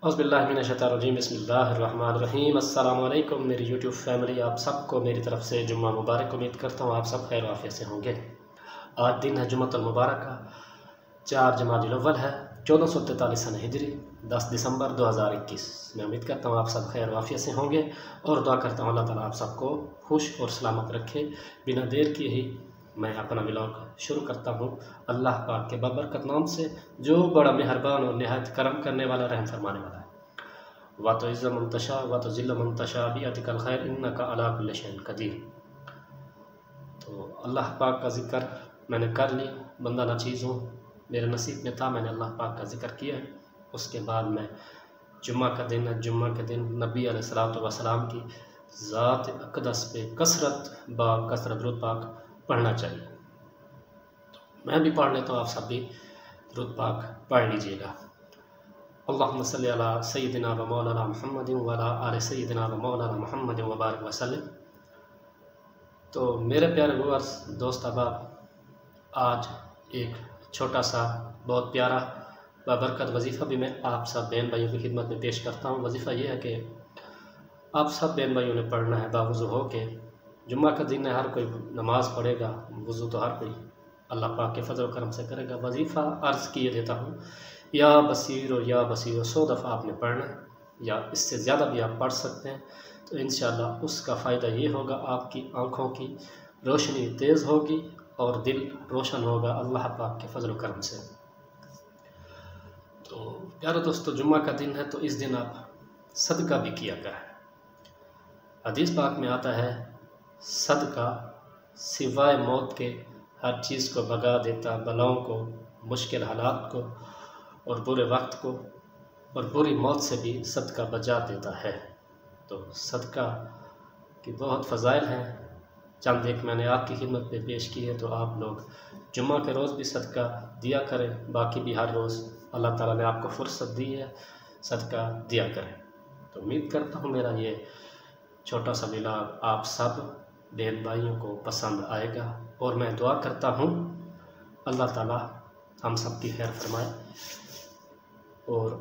औज़ुबिल्लाहिमिनश्शैतानिर्रजीम बिस्मिल्लाहिर्रहमानिर्रहीम। अस्सलामु अलैकुम मेरी यूट्यूब फैमिली, आप सबको मेरी तरफ से जुम्मा मुबारक। उम्मीद करता हूँ आप सब खैर आफियत से होंगे। आज दिन है जुम्मतुल मुबारक का, 4 जमादुल अव्वल है 1443 सन हिजरी, 10 दिसंबर 2021। मैं उम्मीद करता हूँ आप सब खैर आफियत से होंगे और दुआ करता हूँ अल्लाह ताला आप सबको खुश और सलामत रखे। बिना देर किए ही मैं अपना व्लॉग शुरू करता हूँ अल्लाह पाक के बबरकत नाम से, जो बड़ा मेहरबान और निहायत करम करने वाला, रहम फरमाने वाला है। वा तो इज़्ज़ मुंतशा वा तो ज़िल्ल मुंतशा बियदिकल खैर इन्नका अला कुल्लि शैइन कदीर। तो अल्लाह पाक का ज़िक्र मैंने कर लिया, बंदा ना चीज़ हूँ, मेरे नसीब में था, मैंने अल्लाह पाक का ज़िक्र किया है। उसके बाद मैं जुम्मा का दिन है, जुम्मा के दिन नबी अलैहिस्सलातु वस्सलाम की ज़ात अक़दस पे कसरत दुरूद पाक पढ़ना चाहिए। तो मैं भी पढ़ लेता हूँ, आप सब भी दुरूद पाक पढ़ लीजिएगा। अल्लाहुम्मा सल्लि अला सय्यिदिना व मौलाना मुहम्मदिन व अला आलि सय्यिदिना व मौलाना मुहम्मदिन व बारिक व सल्लिम। तो मेरे प्यारे व्यूअर्स, दोस्त अहबाब, आज एक छोटा सा बहुत प्यारा बाबरकत वजीफ़ा भी मैं आप सब बहन भाइयों की खिदमत में पेश करता हूँ। वजीफ़ा ये है कि आप सब बहन भाइयों ने पढ़ना है बावुज़ू हो के। जुम्मा का दिन है, हर कोई नमाज़ पढ़ेगा, वज़ू तो हर कोई अल्लाह पाक के फजल करम से करेगा। वजीफ़ा अर्ज़ किए देता हूँ, या बसीरो 100 दफ़ा आपने पढ़ना है, या इससे ज़्यादा भी आप पढ़ सकते हैं। तो इंशाअल्लाह उसका फ़ायदा ये होगा, आपकी आँखों की रोशनी तेज़ होगी और दिल रोशन होगा अल्लाह पाक के फजल करम से। तो प्यारे दोस्तों, जुम्मा का दिन है तो इस दिन आप सदका भी किया करें। हदीस पाक में आता है, सदका सिवाय मौत के हर चीज़ को भगा देता, बलाओं को, मुश्किल हालात को और बुरे वक्त को और बुरी मौत से भी सदका बचा देता है। तो सदका की बहुत फ़ज़ाइल हैं, चंद एक मैंने आपकी खिदमत पे पेश की है। तो आप लोग जुम्मा के रोज़ भी सदका दिया करें, बाकी भी हर रोज़ अल्लाह ताला ने आपको फ़ुर्सत दी है, सदका दिया करें। तो उम्मीद करता हूँ मेरा ये छोटा सा व्लॉग आप सब बहन भाइयों को पसंद आएगा और मैं दुआ करता हूँ अल्लाह ताला हम सब की खैर फरमाए और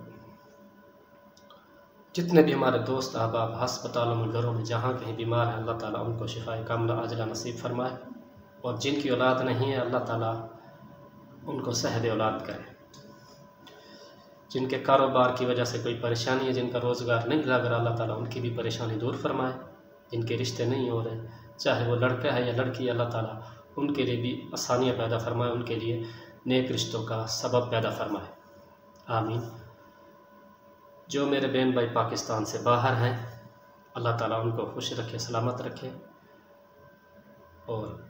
जितने भी हमारे दोस्त अहबाब हस्पतालों में, घरों में, जहाँ कहीं बीमार हैं, अल्लाह ताला उनको शिफाए कामिला आजिला नसीब फरमाए और जिनकी औलाद नहीं है अल्लाह ताला उनको सेहद औलाद करे। जिनके कारोबार की वजह से कोई परेशानी है, जिनका रोज़गार नहीं लग रहा, अल्लाह ताला उनकी भी परेशानी दूर फरमाए। जिनके रिश्ते नहीं हो रहे, चाहे वो लड़का है या लड़की, अल्लाह ताला उनके लिए भी आसानियाँ पैदा फरमाए, उनके लिए नेक रिश्तों का सबब पैदा फरमाए, आमीन। जो मेरे बहन भाई पाकिस्तान से बाहर हैं, अल्लाह ताला उनको खुश रखे, सलामत रखे और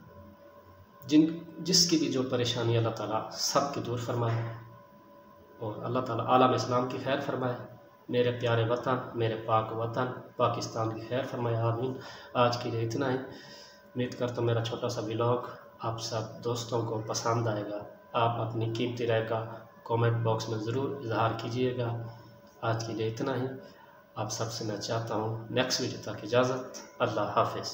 जिसकी भी जो परेशानी, अल्लाह ताला सब की दूर फरमाए और अल्लाह ताला आलम इस्लाम की खैर फरमाए। मेरे प्यारे वतन, मेरे पाक वतन पाकिस्तान की खैर फरमाए, आमीन। आज के लिए इतना ही। उम्मीद करता हूँ मेरा छोटा सा व्लॉग आप सब दोस्तों को पसंद आएगा। आप अपनी कीमती राय का कमेंट बॉक्स में ज़रूर इजहार कीजिएगा। आज के लिए इतना ही। आप सबसे मैं चाहता हूँ नेक्स्ट वीडियो तक इजाज़त। अल्लाह हाफ़िज़।